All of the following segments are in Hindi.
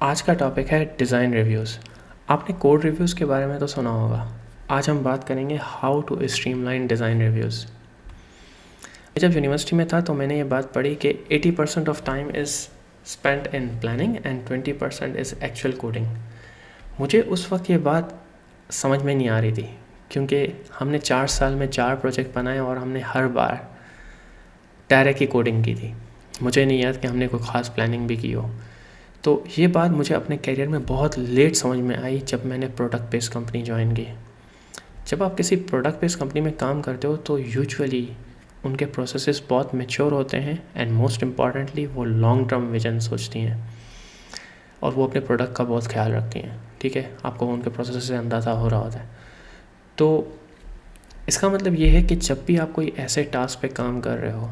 आज का टॉपिक है डिज़ाइन रिव्यूज़। आपने कोड रिव्यूज़ के बारे में तो सुना होगा। आज हम बात करेंगे how to streamline design reviews. जब यूनिवर्सिटी में था तो मैंने ये बात पढ़ी कि 80% of time is spent in planning and 20% is actual coding. मुझे उस वक्त ये बात समझ में नहीं आ रही थी क्योंकि हमने 4 साल में 4 प्रोजेक्ट बनाए और हमने हर बार डायरेक्ट ही कोडिंग की थी। मुझे नहीं याद कि हमने कोई ख़ास प्लानिंग भी की हो। तो ये बात मुझे अपने करियर में बहुत लेट समझ में आई जब मैंने प्रोडक्ट बेस्ड कंपनी ज्वाइन की। जब आप किसी प्रोडक्ट बेस्ड कंपनी में काम करते हो तो यूजुअली उनके प्रोसेसेस बहुत मैच्योर होते हैं एंड मोस्ट इम्पॉर्टेंटली वो लॉन्ग टर्म विजन सोचती हैं और वो अपने प्रोडक्ट का बहुत ख्याल रखती हैं। ठीक है, आपको उनके प्रोसेस से अंदाज़ा हो रहा होता है। तो इसका मतलब ये है कि जब भी आप कोई ऐसे टास्क पे काम कर रहे हो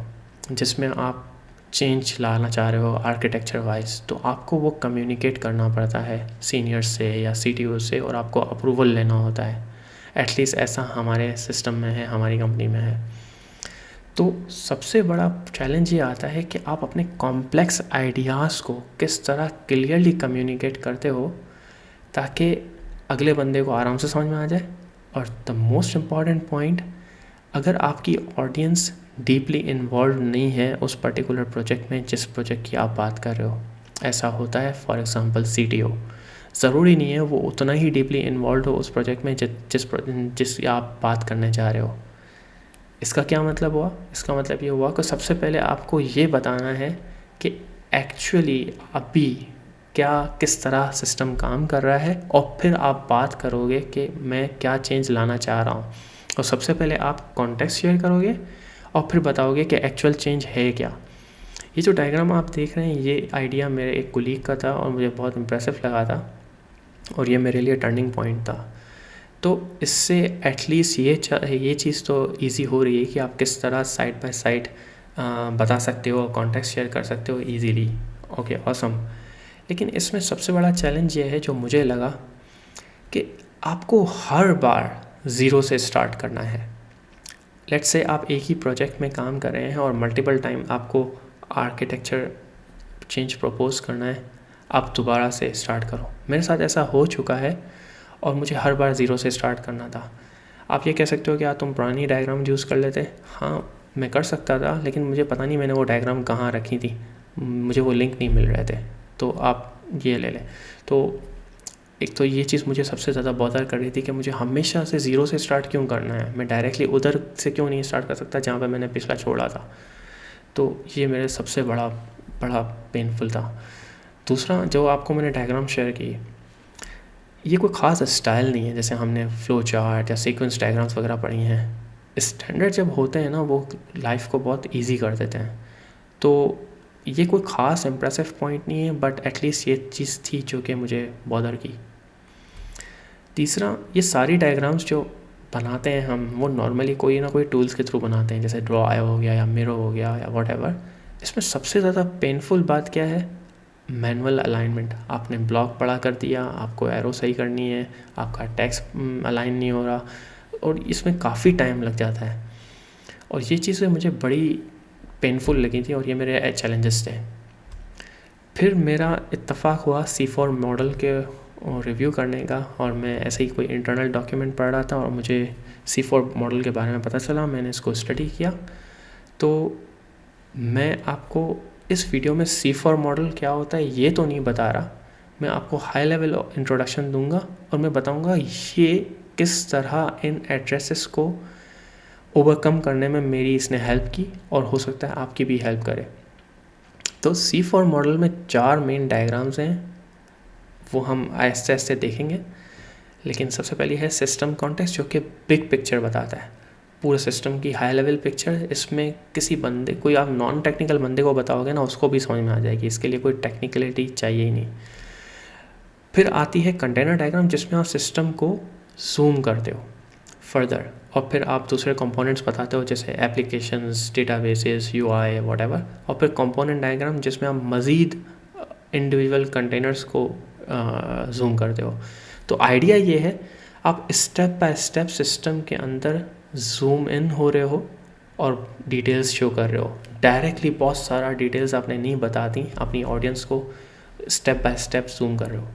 जिसमें आप चेंज लाना चाह रहे हो आर्किटेक्चर वाइज, तो आपको वो कम्युनिकेट करना पड़ता है सीनियर्स से या सीटीओ से और आपको अप्रूवल लेना होता है। एटलीस्ट ऐसा हमारे सिस्टम में है, हमारी कंपनी में है। तो सबसे बड़ा चैलेंज ये आता है कि आप अपने कॉम्प्लेक्स आइडियाज़ को किस तरह क्लियरली कम्युनिकेट करते हो ताकि अगले बंदे को आराम से समझ में आ जाए। और द मोस्ट इम्पॉर्टेंट पॉइंट, अगर आपकी ऑडियंस डीपली इन्वॉल्व नहीं है उस पर्टिकुलर प्रोजेक्ट में जिस प्रोजेक्ट की आप बात कर रहे हो, ऐसा होता है फॉर एग्जांपल सीटीओ, ज़रूरी नहीं है वो उतना ही डीपली इन्वॉल्व हो उस प्रोजेक्ट में जिस आप बात करने जा रहे हो। इसका क्या मतलब हुआ? इसका मतलब ये हुआ कि सबसे पहले आपको ये बताना है कि एक्चुअली अभी क्या किस तरह सिस्टम काम कर रहा है और फिर आप बात करोगे कि मैं क्या चेंज लाना चाह रहा हूँ। और सबसे पहले आप कॉन्टेक्स्ट शेयर करोगे और फिर बताओगे कि एक्चुअल चेंज है क्या। ये जो डायग्राम आप देख रहे हैं ये आइडिया मेरे एक कोलीग का था और मुझे बहुत इम्प्रेसिव लगा था और ये मेरे लिए टर्निंग पॉइंट था। तो इससे एटलीस्ट ये चीज़ तो इजी हो रही है कि आप किस तरह साइड बाय साइड बता सकते हो, कॉन्टेक्स्ट शेयर कर सकते हो ईजीली। Okay, awesome. लेकिन इसमें सबसे बड़ा चैलेंज ये है जो मुझे लगा कि आपको हर बार ज़ीरो से स्टार्ट करना है। लेट्स से आप एक ही प्रोजेक्ट में काम कर रहे हैं और मल्टीपल टाइम आपको आर्किटेक्चर चेंज प्रपोज करना है, आप दोबारा से स्टार्ट करो। मेरे साथ ऐसा हो चुका है और मुझे हर बार ज़ीरो से स्टार्ट करना था। आप ये कह सकते हो कि यार तुम पुरानी डायग्राम यूज़ कर लेते। हाँ, मैं कर सकता था, लेकिन मुझे पता नहीं मैंने वो डायग्राम कहाँ रखी थी, मुझे वो लिंक नहीं मिल रहे थे। तो आप ये ले लें। तो एक तो ये चीज़ मुझे सबसे ज़्यादा बॉदर कर रही थी कि मुझे हमेशा से ज़ीरो से स्टार्ट क्यों करना है, मैं डायरेक्टली उधर से क्यों नहीं स्टार्ट कर सकता जहाँ पे मैंने पिछला छोड़ा था। तो ये मेरे सबसे बड़ा पेनफुल था। दूसरा, जो आपको मैंने डायग्राम शेयर की, ये कोई ख़ास स्टाइल नहीं है जैसे हमने फ्लो चार्ट या सीक्वेंस डायग्राम्स वगैरह पढ़ी हैं। स्टैंडर्ड जब होते हैं ना वो लाइफ को बहुत ईजी कर देते हैं। तो ये कोई ख़ास इम्प्रेसिव पॉइंट नहीं है, बट एटलीस्ट ये चीज़ थी जो कि मुझे बॉदर की। तीसरा, ये सारी डायग्राम्स जो बनाते हैं हम वो नॉर्मली कोई ना कोई टूल्स के थ्रू बनाते हैं, जैसे ड्रॉ आयो हो गया या मिरो हो गया या व्हाटएवर। इसमें सबसे ज़्यादा पेनफुल बात क्या है? Manual alignment. आपने ब्लॉक बड़ा कर दिया, आपको एरो सही करनी है, आपका टेक्स्ट अलाइन नहीं हो रहा और इसमें काफ़ी टाइम लग जाता है। और ये चीज़ें मुझे बड़ी पेनफुल लगी थी और ये मेरे चैलेंजेस थे। फिर मेरा इत्तेफाक हुआ C4 मॉडल के रिव्यू करने का और मैं ऐसे ही कोई इंटरनल डॉक्यूमेंट पढ़ रहा था और मुझे C4 मॉडल के बारे में पता चला। मैंने इसको स्टडी किया। तो मैं आपको इस वीडियो में C4 मॉडल क्या होता है ये तो नहीं बता रहा, मैं आपको हाई लेवल इंट्रोडक्शन दूंगा और मैं बताऊंगा ये किस तरह इन एड्रेसेस को ओवरकम करने में मेरी इसने हेल्प की और हो सकता है आपकी भी हेल्प करे। तो C4 मॉडल में 4 मेन डायग्राम्स हैं, वो हम आहिस्ते आहिस्ते देखेंगे। लेकिन सबसे पहले है सिस्टम कॉन्टेक्स्ट, जो कि बिग पिक्चर बताता है, पूरे सिस्टम की हाई लेवल पिक्चर। इसमें किसी बंदे, कोई आप नॉन टेक्निकल बंदे को बताओगे ना उसको भी समझ में आ जाएगी, इसके लिए कोई टेक्निकलिटी चाहिए ही नहीं। फिर आती है कंटेनर डायग्राम जिसमें आप सिस्टम को जूम करते हो फर्दर और फिर आप दूसरे कंपोनेंट्स बताते हो जैसे एप्लीकेशंस, डेटाबेसेस, यूआई, व्हाटएवर। और फिर कंपोनेंट डायग्राम जिसमें आप मज़ीद इंडिविजुअल कंटेनर्स को जूम करते हो। तो आइडिया ये है, आप स्टेप बाय स्टेप सिस्टम के अंदर जूम इन हो रहे हो और डिटेल्स शो कर रहे हो। डायरेक्टली बहुत सारा डिटेल्स आपने नहीं बता दी अपनी ऑडियंस को, स्टेप बाय स्टेप जूम कर रहे हो।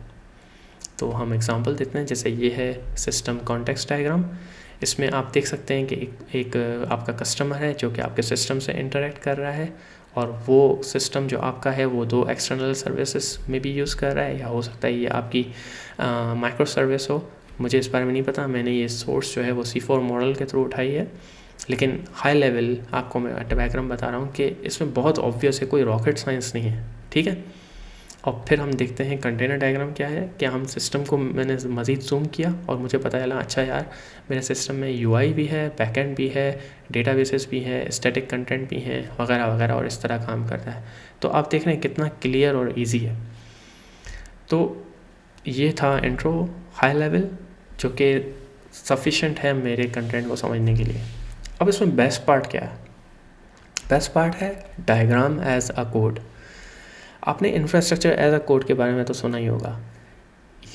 तो हम एग्जांपल देते हैं, जैसे ये है सिस्टम कॉन्टेक्स्ट डायग्राम। इसमें आप देख सकते हैं कि एक आपका कस्टमर है जो कि आपके सिस्टम से इंटरेक्ट कर रहा है, और वो सिस्टम जो आपका है वो 2 एक्सटर्नल सर्विसेज में भी यूज़ कर रहा है, या हो सकता है ये आपकी माइक्रो सर्विस हो। मुझे इस बारे में नहीं पता, मैंने ये सोर्स जो है वो C4 मॉडल के थ्रू उठाई है, लेकिन हाई लेवल आपको मैं डायग्राम बता रहा हूँ कि इसमें बहुत ऑब्वियस है, कोई रॉकेट साइंस नहीं है, ठीक है। और फिर हम देखते हैं कंटेनर डायग्राम क्या है। क्या हम सिस्टम को मैंने मज़ीद जूम किया और मुझे पता चला अच्छा यार मेरे सिस्टम में UI भी है, बैकएंड भी है, डेटाबेसेस भी है, स्टैटिक कंटेंट भी हैं, वगैरह वगैरह, और इस तरह काम करता है। तो आप देख रहे हैं कितना क्लियर और इजी है। तो ये था इंट्रो हाई लेवल, जो कि सफिशेंट है मेरे कंटेंट को समझने के लिए। अब इसमें बेस्ट पार्ट क्या है? बेस्ट पार्ट है डायग्राम एज अ कोड। आपने इंफ्रास्ट्रक्चर एज अ कोड के बारे में तो सुना ही होगा,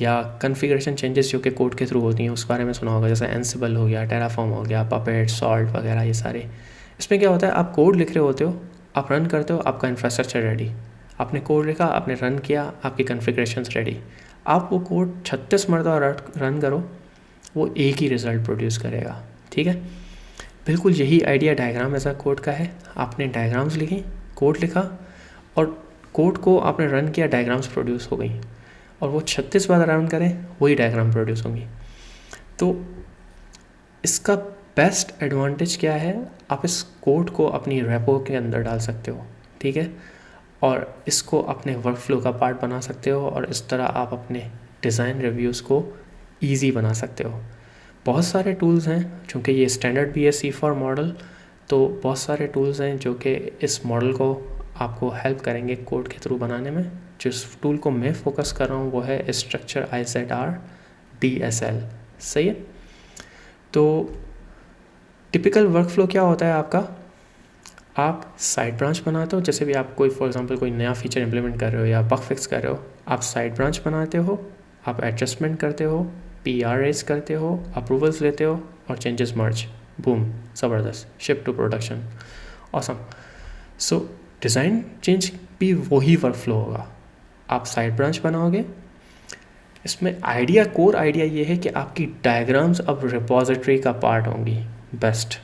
या कॉन्फ़िगरेशन चेंजेस जो कि कोड के थ्रू होती हैं उस बारे में सुना होगा, जैसे एंसिबल हो गया, टेराफॉर्म हो गया, पपेट, सॉल्ट वगैरह, ये सारे। इसमें क्या होता है, आप कोड लिख रहे होते हो, आप रन करते हो, आपका इंफ्रास्ट्रक्चर रेडी। आपने कोड लिखा, आपने रन किया, आपकी कॉन्फ़िगरेशन रेडी। आप वो कोड 36 मरतबा रन करो, वो एक ही रिज़ल्ट प्रोड्यूस करेगा, ठीक है। बिल्कुल यही idea diagram as a code का है। आपने डायग्राम्स लिखी, कोड लिखा, और कोड को आपने रन किया, डायग्राम्स प्रोड्यूस हो गई, और वो 36 बार रन करें वही डायग्राम प्रोड्यूस होंगी। तो इसका बेस्ट एडवांटेज क्या है, आप इस कोड को अपनी रेपो के अंदर डाल सकते हो, ठीक है, और इसको अपने वर्कफ्लो का पार्ट बना सकते हो, और इस तरह आप अपने डिज़ाइन रिव्यूज़ को ईजी बना सकते हो। बहुत सारे टूल्स हैं, चूँकि ये स्टैंडर्ड भी है C4 मॉडल, तो बहुत सारे टूल्स हैं जो कि इस मॉडल को आपको हेल्प करेंगे कोड के थ्रू बनाने में। जिस टूल को मैं फोकस कर रहा हूँ वो है स्ट्रक्चर IZR DSL, सही है। तो टिपिकल वर्कफ्लो क्या होता है आपका, आप साइड ब्रांच बनाते हो, जैसे भी आप कोई फॉर एग्जांपल कोई नया फीचर इंप्लीमेंट कर रहे हो या बग फिक्स कर रहे हो, आप साइड ब्रांच बनाते हो, आप एडजस्टमेंट करते हो, PR रेज करते हो, अप्रूवल्स लेते हो, और चेंजेस मर्ज, बूम, ज़बरदस्त, ship to production, awesome. So design change भी वही वर्कफ्लो होगा। आप साइड ब्रांच बनाओगे, इसमें आइडिया, कोर आइडिया ये है कि आपकी डायग्राम्स अब रिपोजिटरी का पार्ट होंगी, बेस्ट।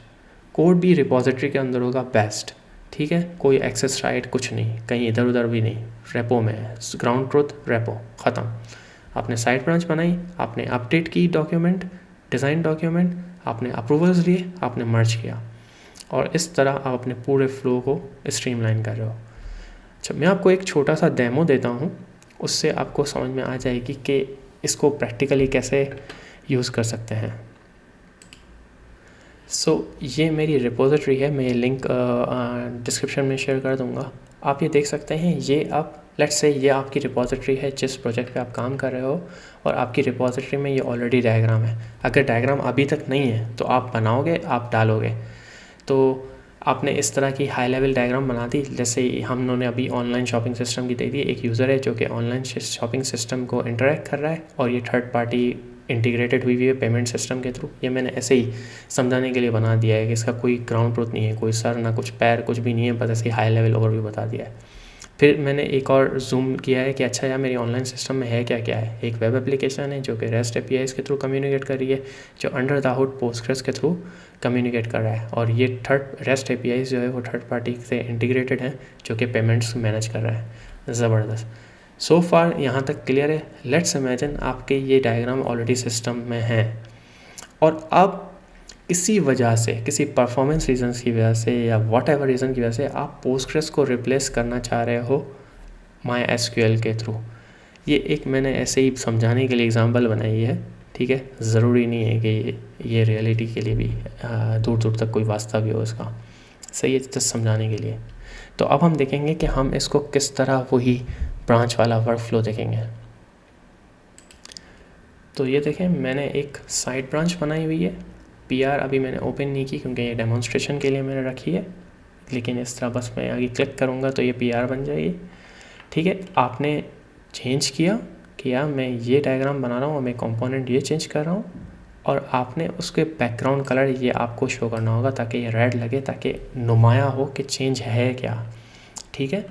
कोड भी रिपोजिटरी के अंदर होगा, बेस्ट, ठीक है। कोई एक्सेस राइट कुछ नहीं, कहीं इधर उधर भी नहीं, रेपो में है, ग्राउंड ट्रूथ रेपो, ख़त्म। आपने साइड ब्रांच बनाई, आपने अपडेट की डॉक्यूमेंट, डिज़ाइन डॉक्यूमेंट, आपने अप्रूवल्स लिए, आपने मर्ज किया, और इस तरह आप अपने पूरे फ्लो को स्ट्रीमलाइन कर रहे हो। अच्छा, मैं आपको एक छोटा सा डेमो देता हूँ, उससे आपको समझ में आ जाएगी कि इसको प्रैक्टिकली कैसे यूज़ कर सकते हैं। ये मेरी रिपोजिटरी है, मैं ये लिंक डिस्क्रिप्शन में शेयर कर दूँगा। आप ये देख सकते हैं, ये आप लेट्स से ये आपकी रिपोजिटरी है जिस प्रोजेक्ट पे आप काम कर रहे हो, और आपकी रिपोजिटरी में ये ऑलरेडी डायग्राम है। अगर डायग्राम अभी तक नहीं है तो आप बनाओगे, आप डालोगे, तो आपने इस तरह की हाई लेवल डायग्राम बना दी। जैसे हमने अभी ऑनलाइन शॉपिंग सिस्टम की दे दी, एक यूज़र है जो कि ऑनलाइन शॉपिंग सिस्टम को इंटरेक्ट कर रहा है, और ये थर्ड पार्टी इंटीग्रेटेड हुई है पेमेंट सिस्टम के थ्रू। ये मैंने ऐसे ही समझाने के लिए बना दिया है कि इसका कोई ग्राउंड ट्रूथ नहीं है, कोई सर ना कुछ पैर, कुछ भी नहीं है, बस ऐसे ही हाई लेवल ओवरव्यू बता दिया है। फिर मैंने एक और जूम किया है कि अच्छा यार मेरी ऑनलाइन सिस्टम में है क्या क्या है। एक वेब एप्लीकेशन है जो कि REST APIs के थ्रू कम्युनिकेट कर रही है, जो अंडर द हुड पोस्टग्रेस के थ्रू कम्युनिकेट कर रहा है, और ये REST APIs जो है वो थर्ड पार्टी से इंटीग्रेटेड हैं जो कि पेमेंट्स मैनेज कर रहा है। ज़बरदस्त, सो फार यहाँ तक क्लियर है। लेट्स इमेजिन आपके ये डायग्राम ऑलरेडी सिस्टम में है, और अब किसी वजह से, किसी परफॉर्मेंस रीजन्स की वजह से या वॉट एवर रीज़न की वजह से आप पोस्टग्रेस को रिप्लेस करना चाह रहे हो MySQL के थ्रू। ये एक मैंने ऐसे ही समझाने के लिए एग्जांपल बनाई है, ठीक है। ज़रूरी नहीं है कि ये रियलिटी के लिए भी दूर दूर तक कोई वास्ता भी हो इसका, सही है, जस्ट समझाने के लिए। तो अब हम देखेंगे कि हम इसको किस तरह वही ब्रांच वाला वर्कफ्लो देखेंगे। तो ये देखें, मैंने एक साइड ब्रांच बनाई हुई है। PR अभी मैंने ओपन नहीं की क्योंकि ये डेमोन्स्ट्रेशन के लिए मैंने रखी है, लेकिन इस तरह बस मैं आगे क्लिक करूँगा तो ये PR बन जाएगी, ठीक है। आपने चेंज किया मैं ये डायग्राम बना रहा हूँ और मैं कंपोनेंट ये चेंज कर रहा हूँ, और आपने उसके बैकग्राउंड कलर ये आपको शो करना होगा ताकि ये रेड लगे, ताकि नुमाया हो कि चेंज है क्या, ठीक है।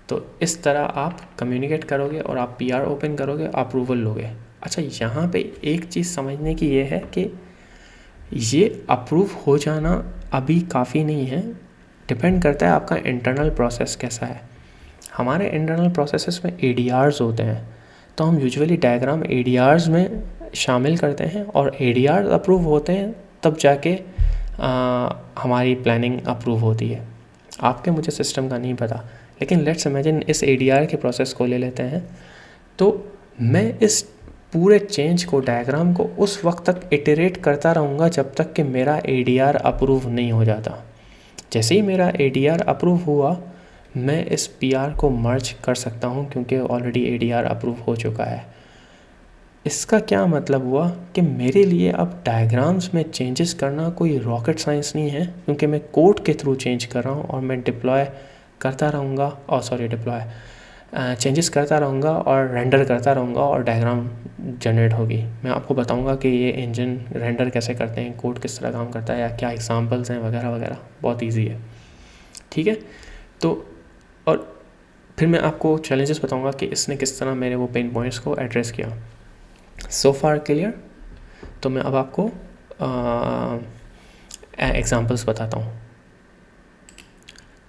तो इस तरह आप कम्युनिकेट करोगे और आप PR ओपन करोगे, अप्रूवल लोगे। अच्छा, यहाँ पे एक चीज़ समझने की ये है कि ये अप्रूव हो जाना अभी काफ़ी नहीं है, डिपेंड करता है आपका इंटरनल प्रोसेस कैसा है। हमारे इंटरनल प्रोसेसेस में ADRs होते हैं, तो हम यूजुअली डायग्राम ADRs में शामिल करते हैं और ADRs अप्रूव होते हैं तब जाके हमारी प्लानिंग अप्रूव होती है। आपके मुझे सिस्टम का नहीं पता, लेकिन लेट्स इमेजिन इस ADR के प्रोसेस को ले लेते हैं। तो मैं इस पूरे चेंज को, डायग्राम को उस वक्त तक इटरेट करता रहूँगा जब तक कि मेरा ADR अप्रूव नहीं हो जाता। जैसे ही मेरा ADR अप्रूव हुआ, मैं इस PR को मर्ज कर सकता हूँ क्योंकि ऑलरेडी ADR अप्रूव हो चुका है। इसका क्या मतलब हुआ कि मेरे लिए अब डायग्राम्स में चेंजेस करना कोई रॉकेट साइंस नहीं है, क्योंकि मैं कोड के थ्रू चेंज कर रहा हूँ और मैं डिप्लॉय करता रहूँगा, चेंजेस करता रहूँगा और रेंडर करता रहूँगा और डायग्राम जनरेट होगी। मैं आपको बताऊँगा कि ये इंजन रेंडर कैसे करते हैं, कोड किस तरह काम करता है, या क्या एग्जांपल्स हैं वगैरह वगैरह। बहुत इजी है, ठीक है। तो और फिर मैं आपको चैलेंजेस बताऊँगा कि इसने किस तरह मेरे वो पेन पॉइंट्स को एड्रेस किया। सो फार क्लियर। तो मैं अब आपको एग्जांपल्स बताता हूँ।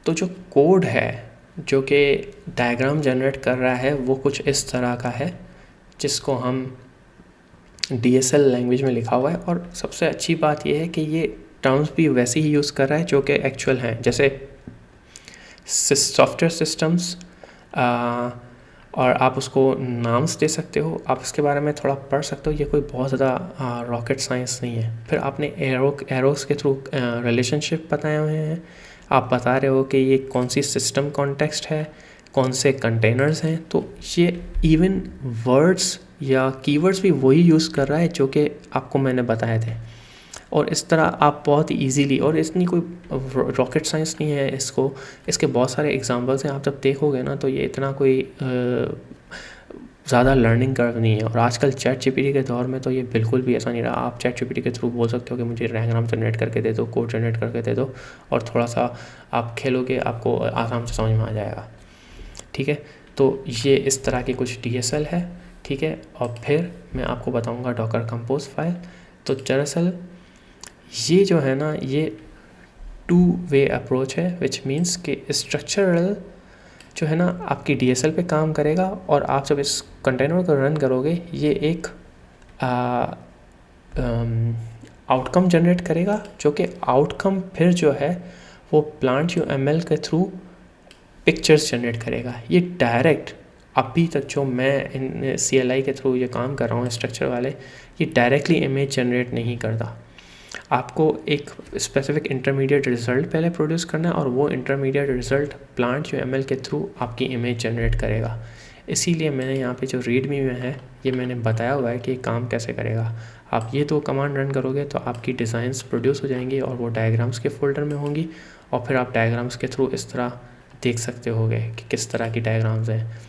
तो जो कोड है जो कि डायग्राम जनरेट कर रहा है वो कुछ इस तरह का है, जिसको हम DSL लैंग्वेज में लिखा हुआ है। और सबसे अच्छी बात यह है कि ये टर्म्स भी वैसे ही यूज़ कर रहा है जो कि एक्चुअल हैं, जैसे सॉफ्टवेयर सिस्टम्स, और आप उसको नाम्स दे सकते हो, आप इसके बारे में थोड़ा पढ़ सकते हो। ये कोई बहुत ज़्यादा रॉकेट साइंस नहीं है। फिर आपने एरोस के थ्रू रिलेशनशिप बताए हुए हैं, आप बता रहे हो कि ये कौन सी सिस्टम कॉन्टेक्स्ट है, कौन से कंटेनर्स हैं। तो ये इवन वर्ड्स या कीवर्ड्स भी वही यूज़ कर रहा है जो कि आपको मैंने बताए थे। और इस तरह आप बहुत ही ईजीली, और इतनी कोई रॉकेट साइंस नहीं है इसके बहुत सारे एग्जांपल्स हैं। आप जब देखोगे ना तो ये इतना कोई ज़्यादा लर्निंग कर्व नहीं है। और आजकल ChatGPT के दौर में तो ये बिल्कुल भी ऐसा नहीं रहा। आप ChatGPT के थ्रू बोल सकते हो कि मुझे डायग्राम जनरेट करके दे दो, कोड जनरेट करके दे दो, और थोड़ा सा आप खेलोगे, आपको आराम से समझ में आ जाएगा, ठीक है। तो ये इस तरह की कुछ DSL है, ठीक है। और फिर मैं आपको बताऊँगा डॉकर कंपोज फाइल। तो दरअसल ये जो है ना, ये 2-वे अप्रोच है, विच मीन्स कि स्ट्रक्चरल जो है ना आपकी DSL पे काम करेगा, और आप जब इस कंटेनर को रन करोगे ये एक आउटकम जनरेट करेगा, जो कि आउटकम फिर जो है वो Plant.uml के थ्रू पिक्चर्स जनरेट करेगा। ये डायरेक्ट अभी तक जो मैं इन CLI के थ्रू ये काम कर रहा हूँ स्ट्रक्चर वाले, ये डायरेक्टली इमेज जनरेट नहीं करता। आपको एक स्पेसिफिक इंटरमीडिएट रिज़ल्ट पहले प्रोड्यूस करना है, और वो इंटरमीडिएट रिज़ल्ट Plant.uml के थ्रू आपकी इमेज जनरेट करेगा। इसीलिए मैंने यहाँ पे जो रीडमी में है ये मैंने बताया हुआ है कि काम कैसे करेगा। आप ये दो कमांड रन करोगे तो आपकी डिज़ाइंस प्रोड्यूस हो जाएंगी और वो डायग्राम्स के फोल्डर में होंगी, और फिर आप डायग्राम्स के थ्रू इस तरह देख सकते होगे कि किस तरह की डायग्राम्स हैं,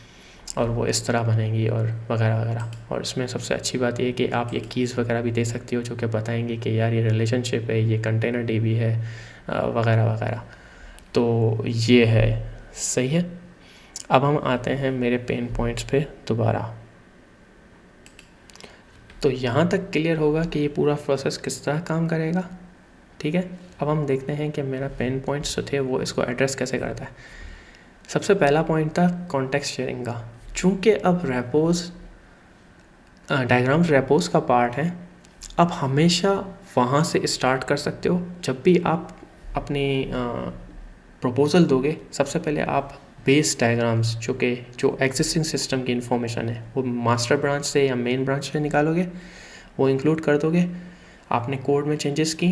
और वो इस तरह बनेंगी और वगैरह वगैरह। और इसमें सबसे अच्छी बात ये है कि आप ये कीज़ वगैरह भी दे सकती हो जो कि बताएंगे कि यार ये रिलेशनशिप है, ये कंटेनर DB है, वगैरह वगैरह। तो ये है, सही है। अब हम आते हैं मेरे पेन पॉइंट्स पे दोबारा। तो यहाँ तक क्लियर होगा कि ये पूरा प्रोसेस किस तरह काम करेगा, ठीक है। अब हम देखते हैं कि मेरा पेन पॉइंट्स जो थे वो इसको एड्रेस कैसे करता है। सबसे पहला पॉइंट था कॉन्टेक्स्ट शेयरिंग का। चूँकि अब डायग्राम्स रेपोज का पार्ट है, अब हमेशा वहाँ से स्टार्ट कर सकते हो। जब भी आप अपनी प्रपोज़ल दोगे, सबसे पहले आप बेस डायग्राम्स जो एग्जिस्टिंग सिस्टम की इन्फॉर्मेशन है वो मास्टर ब्रांच से या मेन ब्रांच से निकालोगे, वो इंक्लूड कर दोगे। आपने कोड में चेंजेस की,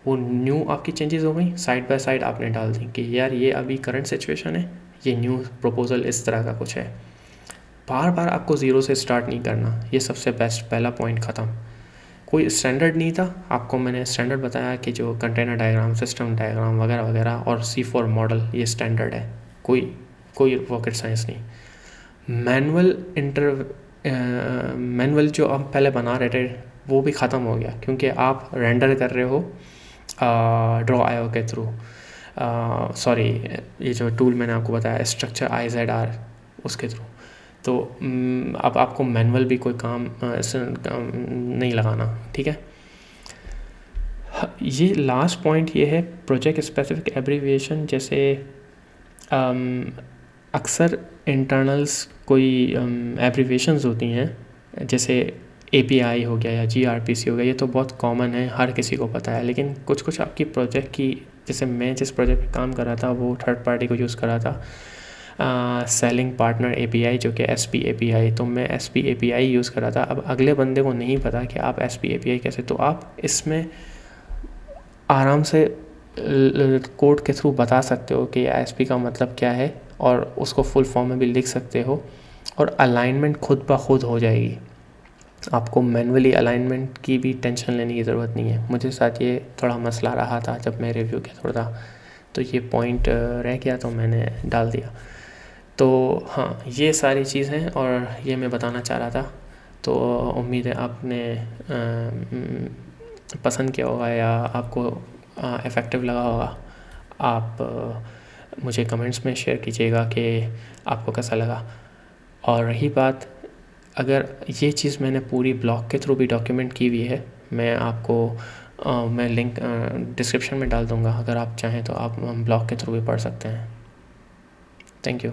वो न्यू आपकी चेंजेस हो गई, साइड बाय साइड आपने डाल दी कि यार ये अभी करंट सिचुएशन है, ये न्यू प्रपोज़ल इस तरह का कुछ है। बार बार आपको ज़ीरो से स्टार्ट नहीं करना, ये सबसे बेस्ट पहला पॉइंट ख़त्म। कोई स्टैंडर्ड नहीं था, आपको मैंने स्टैंडर्ड बताया कि जो कंटेनर डायग्राम, सिस्टम डायग्राम वगैरह वगैरह और C4 मॉडल ये स्टैंडर्ड है, कोई रॉकेट साइंस नहीं। मैनुअल जो हम पहले बना रहे थे वो भी ख़त्म हो गया, क्योंकि आप रेंडर कर रहे हो Draw.io के थ्रू। सॉरी, ये जो टूल मैंने आपको बताया स्ट्रक्चर IZR, उसके थ्रू। तो अब आपको मैनुअल भी कोई काम नहीं लगाना, ठीक है। ये लास्ट पॉइंट ये है, प्रोजेक्ट स्पेसिफिक एब्रीविएशन। जैसे अक्सर इंटरनल्स कोई एब्रीविएशंस होती हैं, जैसे API हो गया या GRPC हो गया, ये तो बहुत कॉमन है, हर किसी को पता है। लेकिन कुछ कुछ आपकी प्रोजेक्ट की, जैसे मैं जिस प्रोजेक्ट पे काम कर रहा था वो थर्ड पार्टी को यूज़ कर रहा था, सेलिंग पार्टनर API, जो कि SP API। तो मैं SP API यूज़ कर रहा था। अब अगले बंदे को नहीं पता कि आप SP API कैसे, तो आप इसमें आराम से कोड के थ्रू बता सकते हो कि SP का मतलब क्या है, और उसको फुल फॉर्म में भी लिख सकते हो, और अलाइनमेंट खुद ब खुद हो जाएगी। आपको मैनुअली अलाइनमेंट की भी टेंशन लेने की ज़रूरत नहीं है। मुझे साथ ये थोड़ा मसला रहा था जब मैं रिव्यू किया थोड़ा था, तो ये पॉइंट रह गया तो मैंने डाल दिया। तो हाँ, ये सारी चीज़ हैं और ये मैं बताना चाह रहा था। तो उम्मीद है आपने पसंद किया होगा या आपको इफ़ेक्टिव लगा होगा। आप मुझे कमेंट्स में शेयर कीजिएगा कि आपको कैसा लगा। और रही बात, अगर ये चीज़ मैंने पूरी ब्लॉग के थ्रू भी डॉक्यूमेंट की हुई है, मैं आपको मैं लिंक डिस्क्रिप्शन में डाल दूँगा। अगर आप चाहें तो आप ब्लॉग के थ्रू भी पढ़ सकते हैं। Thank you.